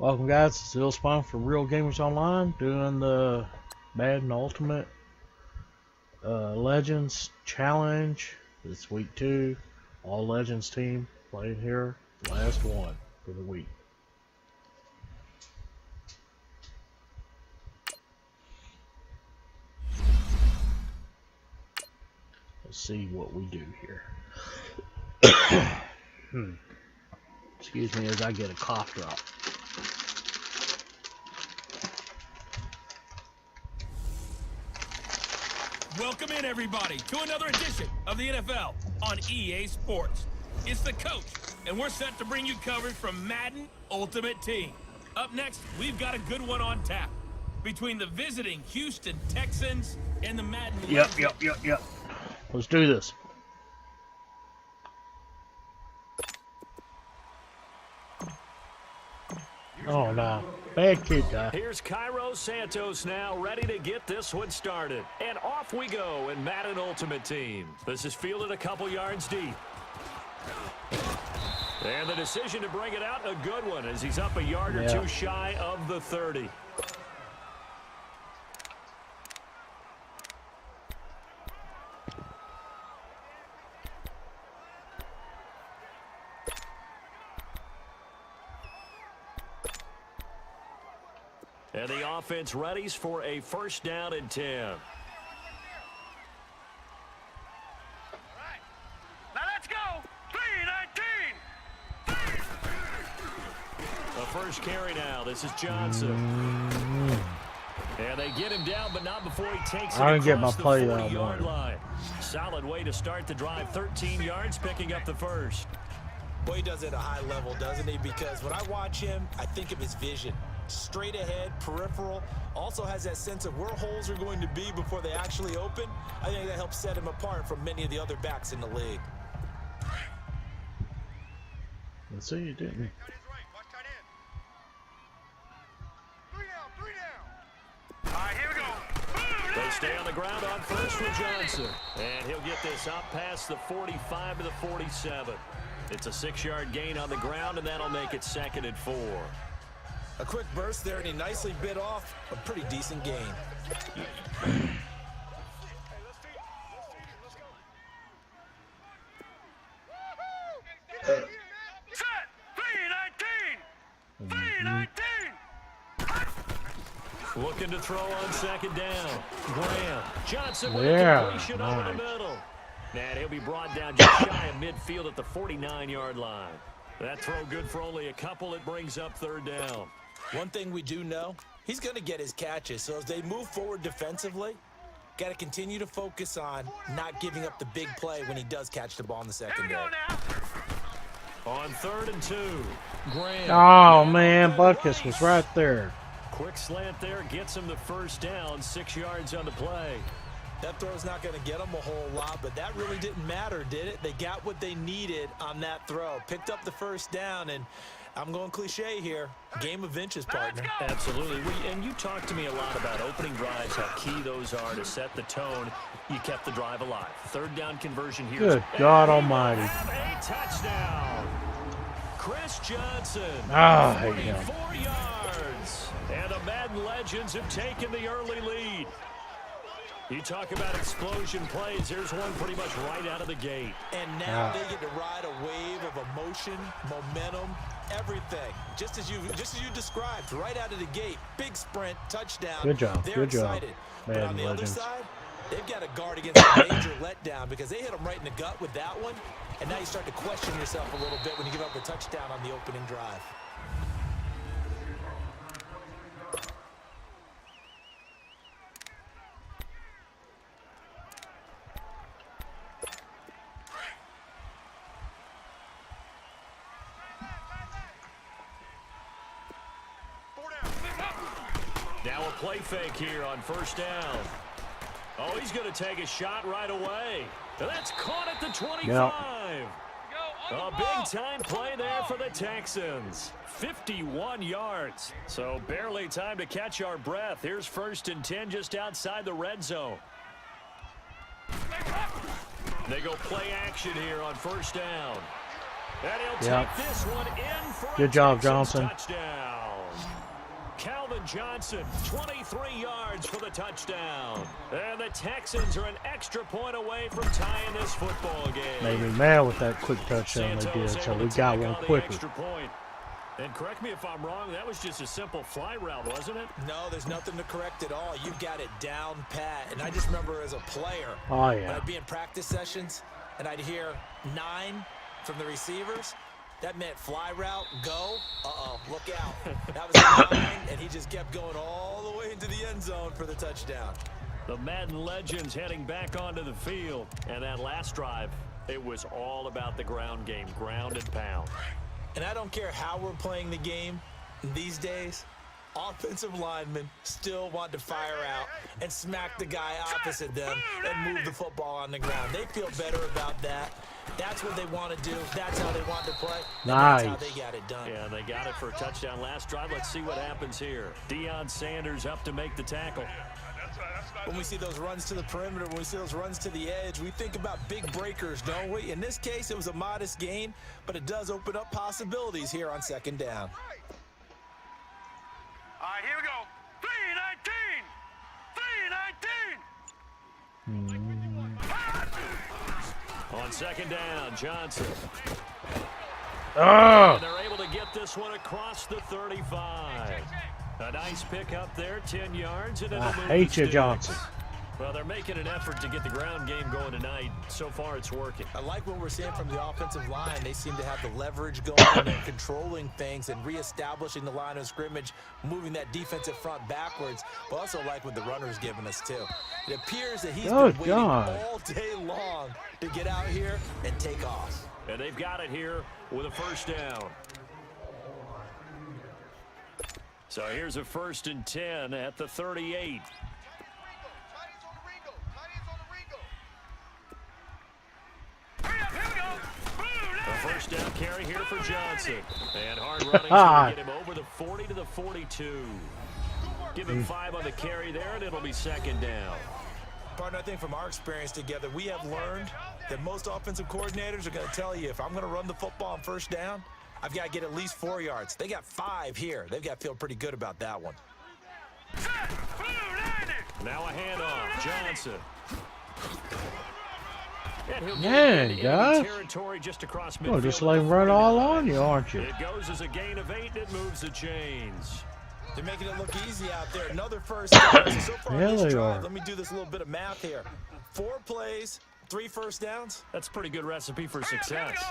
Welcome guys, it's Illspawn from Real Gamers Online doing the Madden Ultimate Legends Challenge. It's week 2. All Legends team playing here. Last one for the week. Let's see what we do here. Excuse me as I get a cough drop. Welcome in, everybody, to another edition of the NFL on EA Sports. It's the coach, and we're set to bring you coverage from Madden Ultimate Team. Up next, we've got a good one on tap between the visiting Houston Texans and the Madden. Yep. Let's do this. Oh no. Bad kick guy. Here's Cairo Santos now, ready to get this one started. And off we go in Madden Ultimate Team. This is fielded a couple yards deep. And the decision to bring it out, a good one, as he's up a yard or two shy of the 30. And the offense readies for a first down and 10. Now let's go. 3-19. The first carry now. This is Johnson. And they get him down, but not before he takes it across get my the play that 40-yard one. line. Solid way to start the drive. 13 yards, picking up the first. Boy, he does it at a high level, doesn't he? Because when I watch him, I think of his vision. Straight ahead, peripheral, also has that sense of where holes are going to be before they actually open. I think that helps set him apart from many of the other backs in the league. Let's see, you didn't. All right, here we go. They stay on the ground on first with Johnson. And he'll get this up past the 45 to the 47. It's a 6-yard gain on the ground, and that'll make it 2nd and 4. A quick burst there, and he nicely bit off a pretty decent gain. Set. 3-19. 3-19. Looking to throw on 2nd down. Graham. Johnson with Yeah, a completion over nice. the middle. And he'll be brought down just shy of midfield at the 49-yard line. That throw good for only a couple. It brings up 3rd down. One thing we do know, he's going to get his catches. So as they move forward defensively, got to continue to focus on not giving up the big play when he does catch the ball in the Here we secondary. go now. On 3rd and 2. Graham. Oh man, Butkus was right there. Quick slant there gets him the first down. 6 yards on the play. That throw's not going to get them a whole lot, but that really didn't matter, did it? They got what they needed on that throw. Picked up the first down, and I'm going cliche here. Game of inches, partner. Absolutely. And you talked to me a lot about opening drives, how key those are to set the tone. You kept the drive alive. 3rd down conversion here. Good God Almighty. Have a touchdown. Chris Johnson. Ah, there you go. 44 yards. And the Madden Legends have taken the early lead. You talk about explosion plays. Here's one pretty much right out of the gate. And now they get to ride a wave of emotion, momentum, everything. Just as you described, right out of the gate. Big sprint, touchdown. Good job. They're Good job. excited. But on the Legends. other side, they've got to guard against a major letdown because they hit them right in the gut with that one. And now you start to question yourself a little bit when you give up a touchdown on the opening drive. Now a play fake here on 1st down. Oh, he's going to take a shot right away. And that's caught at the 25. A big-time play there for the Texans. 51 yards. So barely time to catch our breath. Here's 1st and 10 just outside the red zone. They go play action here on 1st down. And he'll take this one in for Good a job, Texans Johnson. touchdown. And Johnson, 23 yards for the touchdown. And the Texans are an extra point away from tying this football game. Made me mad with that quick touchdown they did, so we got one quicker. And correct me if I'm wrong, that was just a simple fly route, wasn't it? No, there's nothing to correct at all. You've got it down pat. And I just remember as a player, Oh, when yeah. I'd be in practice sessions and I'd hear 9 from the receivers, that meant fly route, go, look out. That was a 9, and he just kept going all the way into the end zone for the touchdown. The Madden legends heading back onto the field. And that last drive, it was all about the ground game, ground and pound. And I don't care how we're playing the game these days, offensive linemen still want to fire out and smack the guy opposite them and move the football on the ground. They feel better about that. That's what they want to do. That's how they want to play. Nice. That's how they got it done. Yeah, they got it for a touchdown last drive. Let's see what happens here. Deion Sanders up to make the tackle. When we see those runs to the perimeter, when we see those runs to the edge, we think about big breakers, don't we? In this case, it was a modest gain, but it does open up possibilities here on second down. All right, here we go. 3-19. On second down, Johnson. Oh! And they're able to get this one across the 35. A nice pick up there, 10 yards. And I hate you, Johnson. Well, they're making an effort to get the ground game going tonight. So far, it's working. I like what we're seeing from the offensive line. They seem to have the leverage going and they're controlling things and reestablishing the line of scrimmage, moving that defensive front backwards. But also like what the runner's giving us, too. It appears that he's been waiting all day long to get out here and take off. And they've got it here with a first down. So here's a 1st and 10 at the 38. A first down carry here for Johnson. And hard running to get him over the 40 to the 42. Give him 5 on the carry there, and it'll be second down. Partner, I think from our experience together, we have learned that most offensive coordinators are going to tell you, if I'm going to run the football on first down, I've got to get at least 4 yards. They got 5 here. They've got to feel pretty good about that one. Now a handoff. Johnson. Man, guys. Territory just across midfield. Well, just let him run all on you, aren't you? It goes as a gain of 8, and it moves the chains. They're making it look easy out there. Another first down. So far Yeah, on this they drive, are. let me do this little bit of math here. 4 plays, 3 first downs. That's a pretty good recipe for success.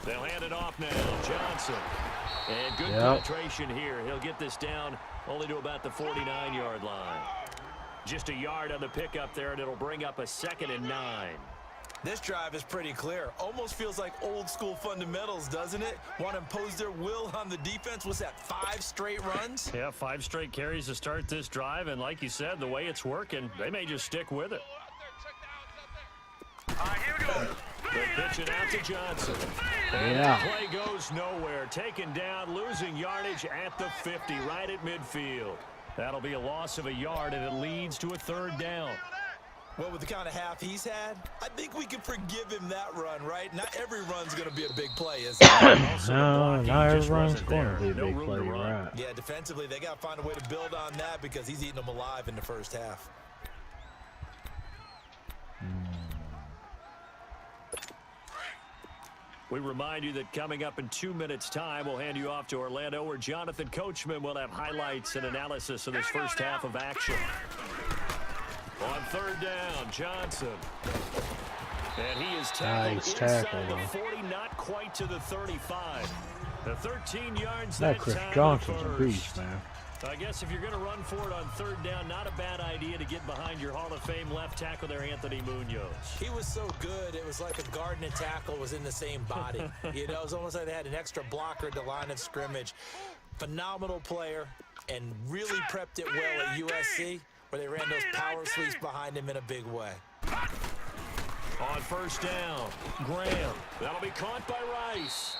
They'll hand it off now. Johnson. And good penetration here. He'll get this down only to about the 49-yard line. Just a yard on the pickup there, and it'll bring up a 2nd and 9. This drive is pretty clear. Almost feels like old school fundamentals, doesn't it? Want to impose their will on the defense. What's that, 5 straight runs? Yeah, 5 straight carries to start this drive, and like you said, the way it's working, they may just stick with it. All right, here we go. They're pitching out to Johnson. And the play goes nowhere. Taken down, losing yardage at the 50, right at midfield. That'll be a loss of a yard, and it leads to a 3rd down. Well, with the kind of half he's had, I think we can forgive him that run, right? Not every run's going to be a big play, is it? No, not every run's going to be a big play, right? Yeah, defensively, they got to find a way to build on that because he's eating them alive in the first half. We remind you that coming up in 2 minutes' time, we'll hand you off to Orlando, where Jonathan Coachman will have highlights and analysis of this first half of action. On 3rd down, Johnson. And he is tackled inside the 40, not quite to the 35. The 13 yards That that Chris time. Johnson's a beast, man. I guess if you're going to run for it on 3rd down, not a bad idea to get behind your Hall of Fame left tackle there, Anthony Munoz. He was so good, it was like a guard and a tackle was in the same body. You know, it was almost like they had an extra blocker at the line of scrimmage. Phenomenal player, and really prepped it well at USC, where they ran those power sweeps behind him in a big way. On 1st down, Graham. That'll be caught by Rice.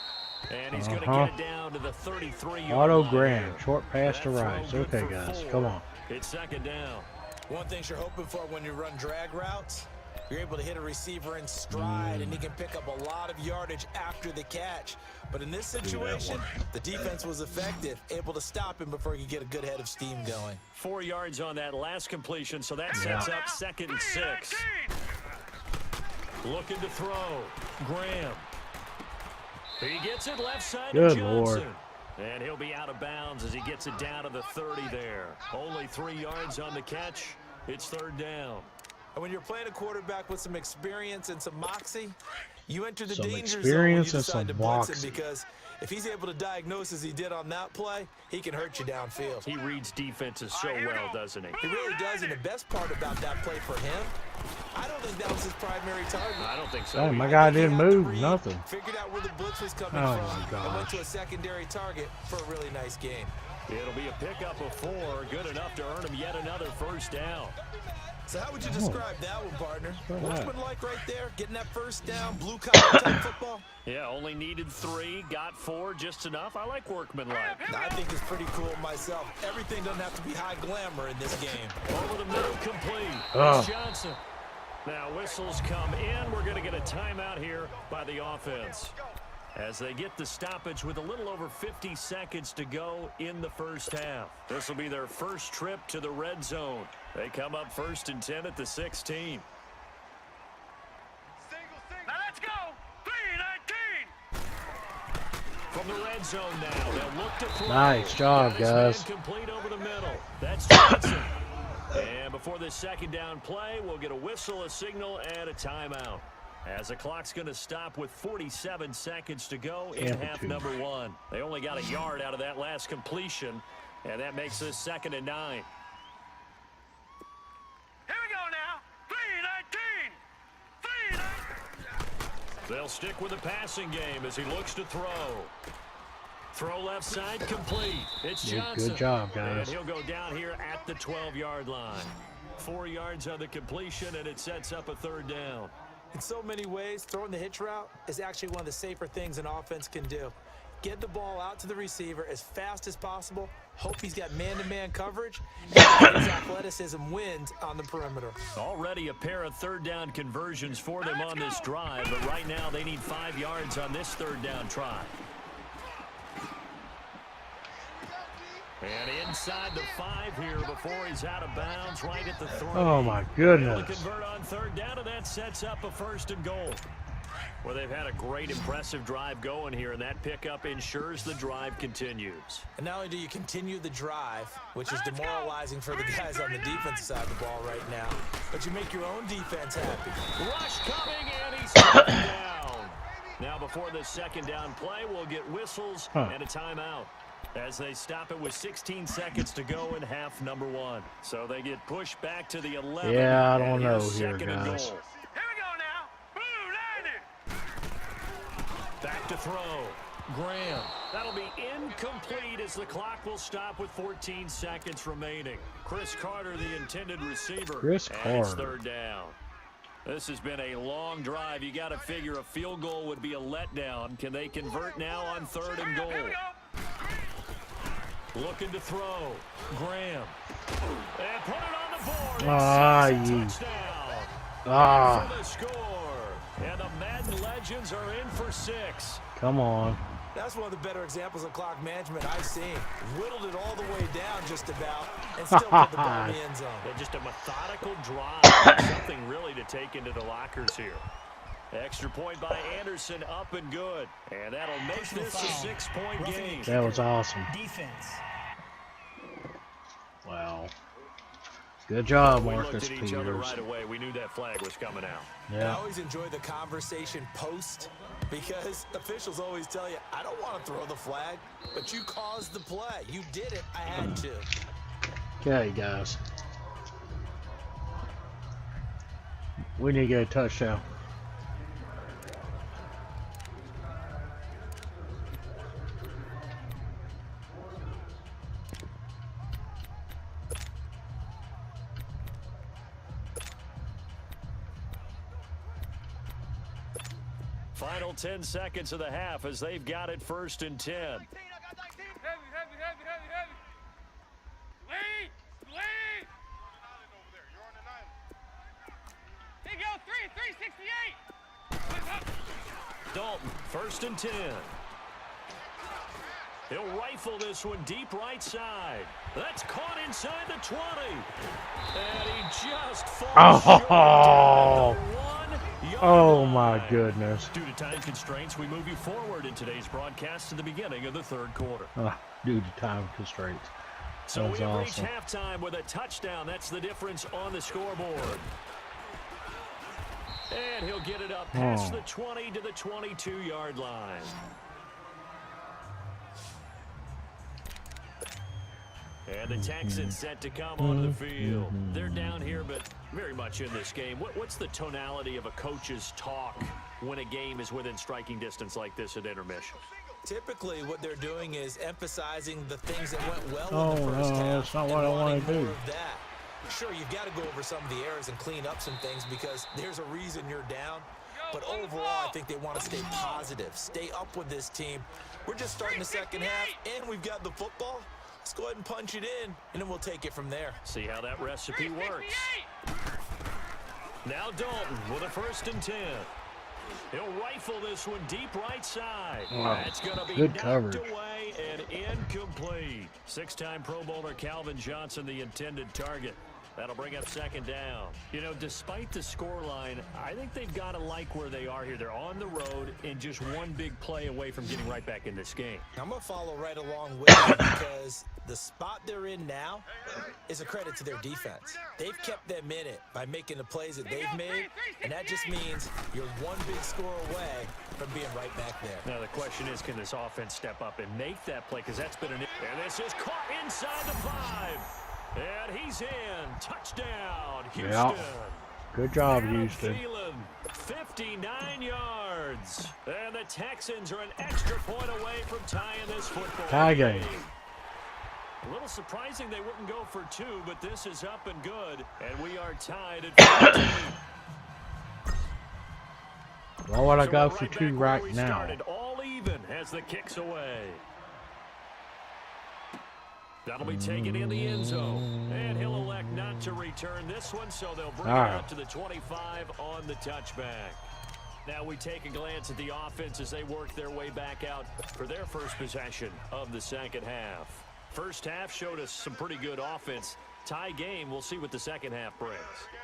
And he's going to get it down to the 33-yard Auto line. Graham, short pass to Rice. Okay, guys, come on. It's 2nd down. One thing you're hoping for when you run drag routes You're able to hit a receiver in stride, and he can pick up a lot of yardage after the catch. But in this situation, the defense was effective, able to stop him before he could get a good head of steam going. 4 yards on that last completion, so that sets up 2nd and 6. Looking to throw. Graham. He gets it left side to Johnson. Lord. And he'll be out of bounds as he gets it down to the 30 there. Only 3 yards on the catch. It's 3rd down. And when you're playing a quarterback with some experience and some moxie, you enter the Some danger zone when you experience and decide some to blitz him, moxie. because if he's able to diagnose as he did on that play, he can hurt you downfield. He reads defenses so well, doesn't he? He really does, and the best part about that play for him, I don't think that was his primary target. I don't think so. Oh, my either. guy He didn't had to move, read, nothing. Figured out where the blitz was coming Oh, from, my and gosh. went to a secondary target for a really nice gain. It'll be a pickup of 4, good enough to earn him yet another 1st down. So how would you describe that one, partner? that? Workmanlike right there, getting that 1st down, blue-collar type football. Yeah, only needed 3, got 4, just enough. I like workmanlike. I think it's pretty cool myself. Everything doesn't have to be high glamour in this game. Over the middle, complete. Oh. It's Johnson. Now whistles come in. We're going to get a timeout here by the offense, as they get the stoppage with a little over 50 seconds to go in the 1st half. This will be their first trip to the red zone. They come up 1st and 10 at the 16. Now let's go. 3-19. From the red zone now, they'll look to throw. Nice job, Got his guys. man complete over the middle. That's Johnson. And before this 2nd down play, we'll get a whistle, a signal, and a timeout, as the clock's going to stop with 47 seconds to go in half number 1. They only got a yard out of that last completion, and that makes this 2nd and 9. Here we go now. 3-19. They'll stick with the passing game as he looks to throw. Throw left side, complete. It's Yeah, Johnson. good job, And guys. he'll go down here at the 12-yard line. 4 yards on the completion, and it sets up a 3rd down. In so many ways, throwing the hitch route is actually one of the safer things an offense can do. Get the ball out to the receiver as fast as possible, hope he's got man-to-man coverage, and his athleticism wins on the perimeter. Already a pair of 3rd down conversions for them on this drive, but right now they need 5 yards on this 3rd down try. And inside the 5 here before he's out of bounds, right at the 3. Oh, my Able to goodness. convert on 3rd down, and that sets up a 1st and goal. Well, they've had a great, impressive drive going here, and that pickup ensures the drive continues. And not only do you continue the drive, which is demoralizing for the guys on the defensive side of the ball right now, but you make your own defense happy. Rush coming, and he's taken down. Now, before the 2nd down play, we'll get whistles and a timeout, as they stop it with 16 seconds to go in half number 1. So they get pushed back to the 11. Yeah, I don't and know here's here, 2nd and guys. goal. Here we go now. Blue 90. Back to throw. Graham. That'll be incomplete as the clock will stop with 14 seconds remaining. Chris Carter, the intended receiver. Chris And it's Carter. 3rd down. This has been a long drive. You got to figure a field goal would be a letdown. Can they convert now on 3rd and goal? Here we go. Looking to throw. Graham. And put it on the board. Ah, It's a ye. touchdown. Ah, For the score. And the Madden legends are in for 6. come on. That's one of the better examples of clock management I've seen. Whittled it all the way down just about, and still put the ball in the end zone. And just a methodical drive. Something really to take into the lockers here. Extra point by Anderson, up and good. And that'll make this a 6-point game. That was awesome. Defense. Wow. Good job, We Marcus looked at each other Peters. right away. We knew that flag was coming out. I Yeah. always enjoy the conversation post, because officials always tell you, I don't want to throw the flag, but you caused the play. You did it. I had to. Okay, guys. We need to get a touchdown. Final 10 seconds of the half as they've got it 1st and 10. I got 19. Heavy. Lead. He go 3. Dalton, 1st and 10. He'll rifle this one deep right side. That's caught inside the 20. And he just falls short down the 1 yard Oh line. my goodness. Due to time constraints, we move you forward in today's broadcast to the beginning of the 3rd quarter. Due to time constraints. So That was we have reached awesome. halftime with a touchdown. That's the difference on the scoreboard. And he'll get it up past the 20 to the 22-yard line. And the Texans set to come onto the field. They're down here, but very much in this game. What's the tonality of a coach's talk when a game is within striking distance like this at intermission? Typically, what they're doing is emphasizing the things that went well in the first half. That's not what I want to do. more of that. Sure, you've got to go over some of the errors and clean up some things because there's a reason you're down. But overall, I think they want to stay positive, stay up with this team. We're just starting the second half, and we've got the football. Let's go ahead and punch it in, and then we'll take it from there. See how that recipe works. Now Dalton with a 1st and 10. He'll rifle this one deep right side. Wow. That's going to be Good knocked coverage. away and incomplete. 6-time Pro Bowler Calvin Johnson, the intended target. That'll bring up 2nd down. You know, despite the scoreline, I think they've got to like where they are here. They're on the road and just one big play away from getting right back in this game. I'm going to follow right along with you because the spot they're in now is a credit to their defense. They've kept them in it by making the plays that they've made, and that just means you're one big score away from being right back there. Now the question is, can this offense step up and make that play? Because that's been an... And this is caught inside the 5. And he's in. Touchdown, Houston. Yeah. Good job, Houston. Thielen, 59 yards. And the Texans are an extra point away from tying this football Tie game. A little surprising they wouldn't go for 2, but this is up and good. And we are tied at 14. Why would I So go we're for back 2 where right we now? started, all even as the kick's away. That'll be taken in the end zone. And he'll elect not to return this one, so they'll bring it out to the 25 on the touchback. Now we take a glance at the offense as they work their way back out for their first possession of the second half. First half showed us some pretty good offense. Tie game, we'll see what the second half brings.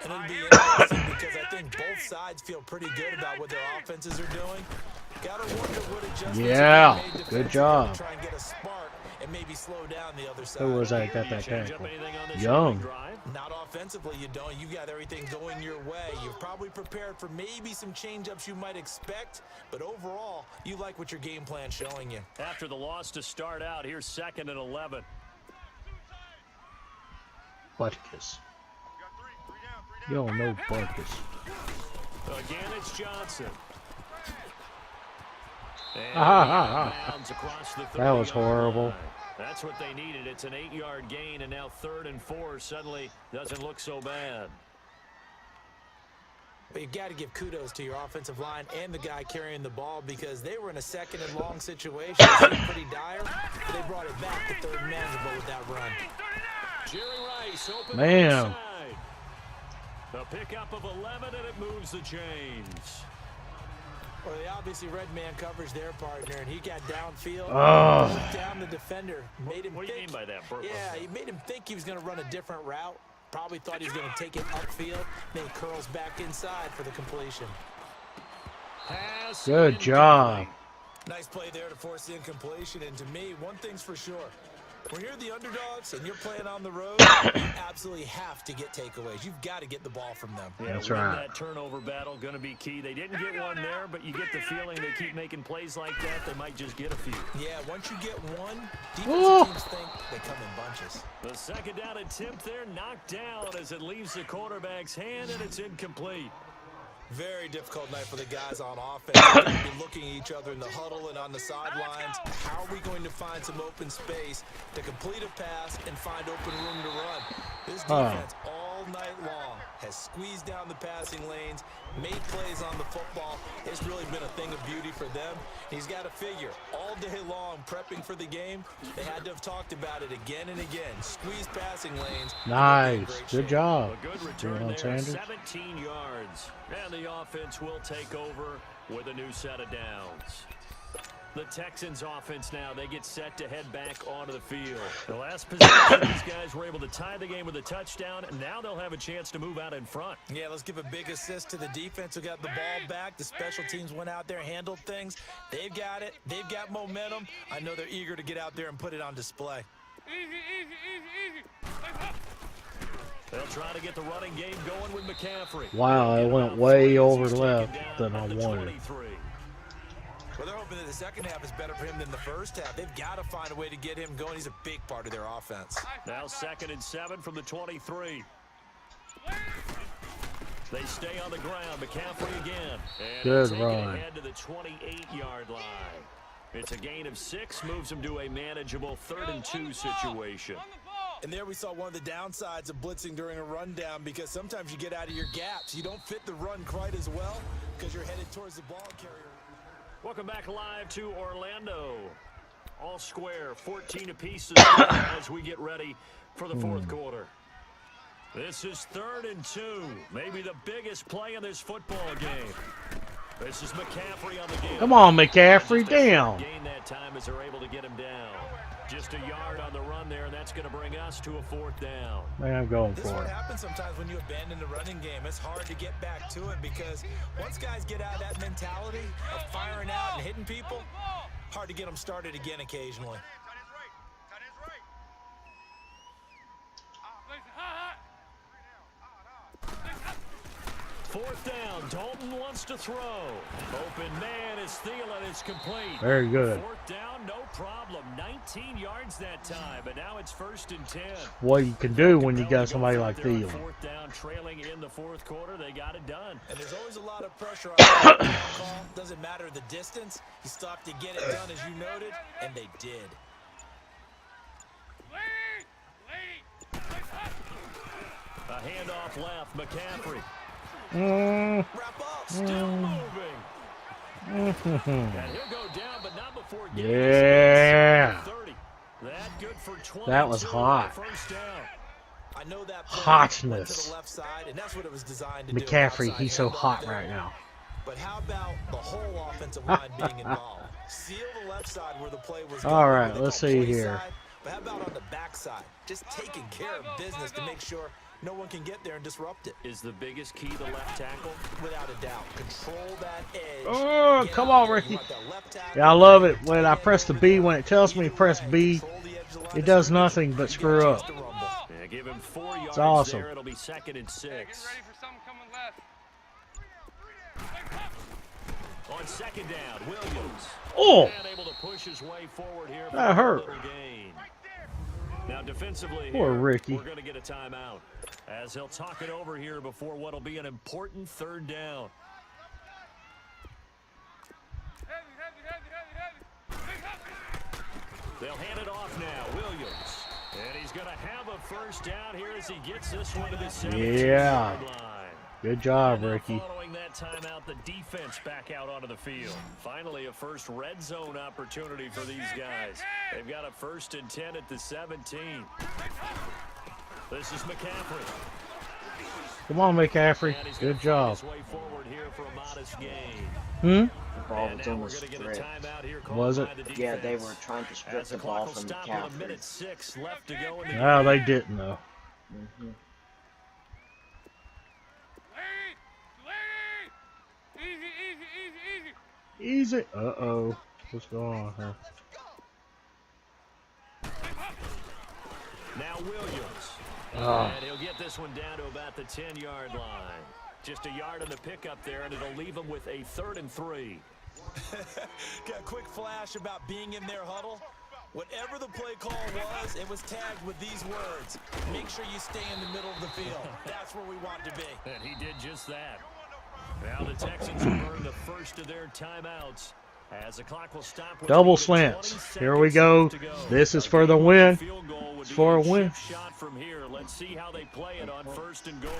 And it'll be interesting because I think both sides feel pretty good about what their offenses are doing. Gotta wonder what adjustments Yeah, they made good defensively job. to try and get a spark and maybe slow down the other side. Who was that got that tackle? Young. Not offensively, you don't. You got everything going your way. You're probably prepared for maybe some change-ups you might expect, but overall, you like what your game plan's showing you. After the loss to start out, here's 2nd and 11. Butkus. You don't know Butkus. Again, it's Johnson. And bounds across the That was 30-yard horrible. line. That's what they needed. It's an 8-yard gain, and now 3rd and 4 suddenly doesn't look so bad. But you've got to give kudos to your offensive line and the guy carrying the ball because they were in a 2nd and long situation. It seemed pretty dire, but they brought it back to 3rd and manageable with that run. Jerry Rice open Man. side. A pickup of 11, and it moves the chains. Well, they obviously read man coverage their partner, and he got downfield, moved down the defender, made him What do you think. mean by that, Burpo? Yeah, he made him think he was going to run a different route. Probably thought he was going to take it upfield. Then he curls back inside for the completion. Pass Good job. Nice play there to force the incompletion. And to me, one thing's for sure. When you're the underdogs and you're playing on the road, you absolutely have to get takeaways. You've got to get the ball from them. Yeah, That's winning right. That turnover battle going to be key. They didn't get one there, but you get the feeling they keep making plays like that, they might just get a few. Yeah, once you get one, defensive teams think they come in bunches. The 2nd down attempt there knocked down as it leaves the quarterback's hand, and it's incomplete. Very difficult night for the guys on offense. They're going to be looking at each other in the huddle and on the sidelines. How are we going to find some open space to complete a pass and find open room to run? This defense all all night long. Has squeezed down the passing lanes, made plays on the football. It's really been a thing of beauty for them. He's got to figure, all day long prepping for the game, they had to have talked about it again and again. Squeeze passing lanes. Nice. Good job. A good return there, 17 yards. And the offense will take over with a new set of downs. The Texans offense now, they get set to head back onto the field. The last possession, these guys were able to tie the game with a touchdown, and now they'll have a chance to move out in front. Yeah, let's give a big assist to the defense who got the ball back. The special teams went out there, handled things. They've got it. They've got momentum. I know they're eager to get out there and put it on display. They'll try to get the running game going with McCaffrey. Wow, I went way over left than I wanted. Well, they're hoping that the second half is better for him than the first half. They've got to find a way to get him going. He's a big part of their offense. Now 2nd and 7 from the 23. They stay on the ground. McCaffrey again. And good take run. it ahead to the 28-yard line. It's a gain of 6, moves him to a manageable 3rd and 2 situation. And there we saw one of the downsides of blitzing during a rundown, because sometimes you get out of your gaps. You don't fit the run quite as well because you're headed towards the ball carrier. Welcome back live to Orlando. All square, 14 apiece as we get ready for the 4th quarter. This is 3rd and 2, maybe the biggest play in this football game. This is McCaffrey on the game. Come on, McCaffrey, down. Gain that time as they're able to get him down. Just a yard on the run there, and that's going to bring us to a 4th down. Man, I'm going This is for what it. happens sometimes when you abandon the running game. It's hard to get back to it because once guys get out of that mentality of firing out and hitting people, hard to get them started again occasionally. 4th down. Dalton wants to throw. Open man is Thielen. It's complete. Very good. 4th down, no problem. 19 yards that time, but now it's 1st and 10. What you can do when you got somebody like Thielen. Thielen. 4th down, trailing in the 4th quarter. They got it done. And there's always a lot of pressure on the call. Doesn't matter the distance. You still have to get it done, as you noted, and they did. A handoff left. McCaffrey. Wrap up. Still moving. And he'll go down, but not before getting Yeah. 30. That good for 20. That was hot. First down. I know that play Hotness. went to the left side, and that's what it was designed to McCaffrey, do. he's so Outside hot handoff right there. now. But how about the whole offensive line being involved? Seal the left side where the play was All going, right, what they let's call see play here. side. But how about on the back side? Just taking care of business to make sure no one can get there and disrupt it. Is the biggest key the left tackle? Without a doubt. Control that edge. Oh, Get come out on, there. Ricky. You want that left tackle, Yeah, I love it when I press the B. When it tells me to press B, control the edge of the line it of does scrimmage. nothing but You screw get a chance up. to rumble. Yeah, give him 4 yards awesome. there. It'll be 2nd and 6. Ready for something coming left. On 2nd down, Williams. Oh, And able to push his way forward here. for that a hurt. little gain. Now defensively Poor here, Ricky. we're going to get a timeout as he'll talk it over here before what'll be an important 3rd down. They'll hand it off now, Williams. And he's going to have a 1st down here as he gets this one to the 17-yard line. Good job, And now Ricky. following that timeout, the defense back out onto the field. Finally, a first red zone opportunity for these guys. They've got a 1st and 10 at the 17. This is McCaffrey. Come on, McCaffrey. And he's Good gonna find job. his way forward here for a modest gain. Hmm? Ball And was now on we're the going to get a strip. timeout here called Was it? by the Yeah, they defense. were trying to strip As the the ball clock will from stop with a McCaffrey. minute 6 left to go in the No, game. they didn't, though. Easy. Uh-oh. What's going on here? Now Williams. Oh. And he'll get this one down to about the 10-yard line. Just a yard on the pickup there, and it'll leave him with a 3rd and 3. Got a quick flash about being in their huddle. Whatever the play call was, it was tagged with these words. Make sure you stay in the middle of the field. That's where we want to be. And he did just that. Now the Texans will burn the first of their timeouts As the clock will stop with Double a lead of 20 slants. Here we go. seconds left to go. This is A for the game-winning win. field goal would It's be for a a win. chip shot from here. Let's see how they play it on 1st and goal.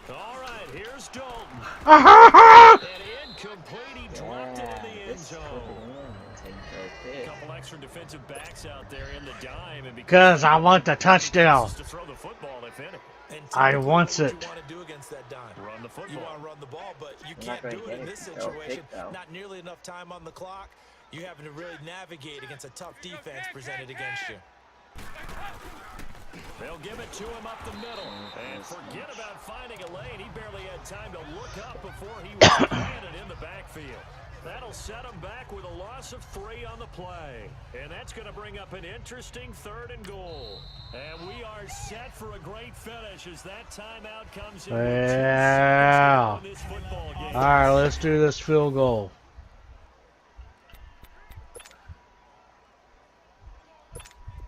All right, here's Dalton. And incomplete. He dropped it in the end zone. A couple extra defensive backs out there in the dime. Because I want the touchdown. To throw the football, if any. And I want what it. you want to do against that dime? Run the football. You want to run the ball, but you You're not can't gonna do it get in it. this They'll situation. pick, though. Not nearly enough time on the clock. You're having to really navigate against a tough defense presented against you. They'll give it to him up the middle. And forget about finding a lane. He barely had time to look up before he was planted in the backfield. That'll set him back with a loss of 3 on the play. And that's going to bring up an interesting 3rd and goal. And we are set for a great finish as that timeout comes in. Yeah. This football game. All right, let's do this field goal.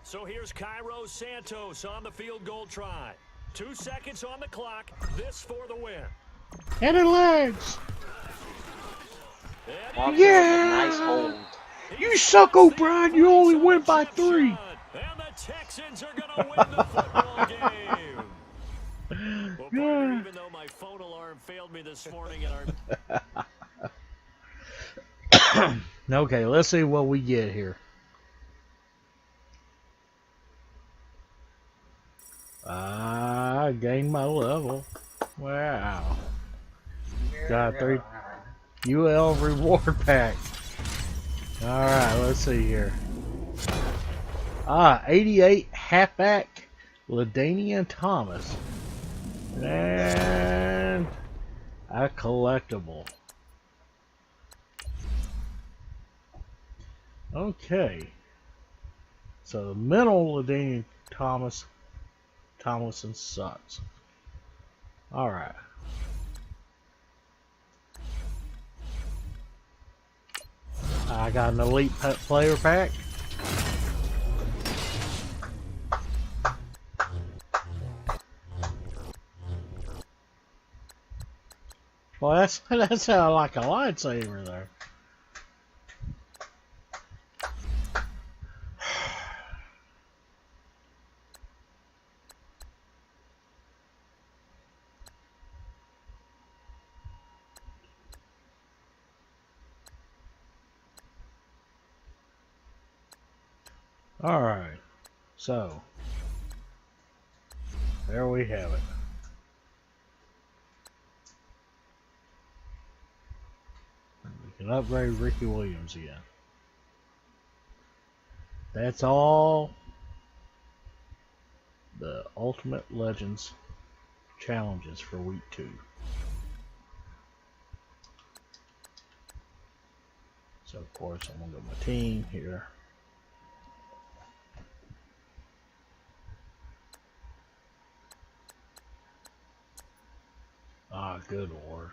So here's Cairo Santos on the field goal try. 2 seconds on the clock. This for the win. And her legs. Yeah! Nice hold. You suck, O'Brien. You only win by 3. And the Texans are going to win the football game. Well, partner, even though my phone alarm failed me this morning in our... Okay, let's see what we get here. I gained my level. Wow. Got 3 UL reward pack. Alright, let's see here. 88 halfback LaDainian Thomas. And a collectible. Okay. So the mental LaDainian Tomlinson sucks. Alright. I got an elite player pack. Well, that sounded like a lightsaber there. Alright, so there we have it. We can upgrade Ricky Williams again. That's all the Ultimate Legends challenges for week 2. So of course I'm gonna go my team here. Ah, good lord.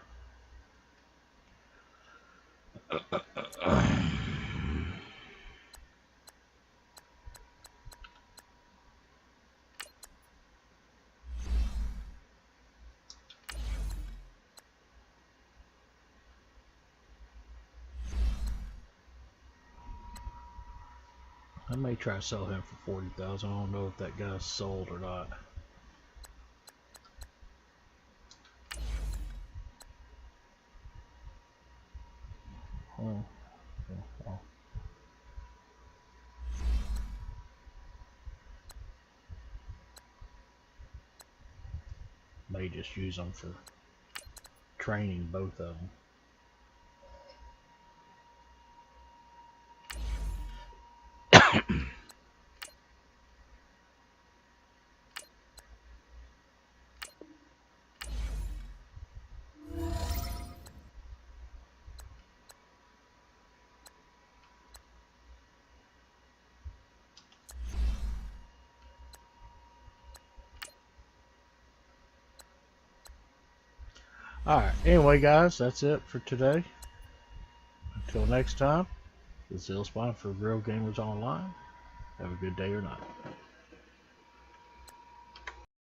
I may try to sell him for 40,000. I don't know if that guy's sold or not. Well. May just use them for training both of them. Alright, anyway guys, that's it for today. Until next time, this is Ilspine for Real Gamers Online. Have a good day or night.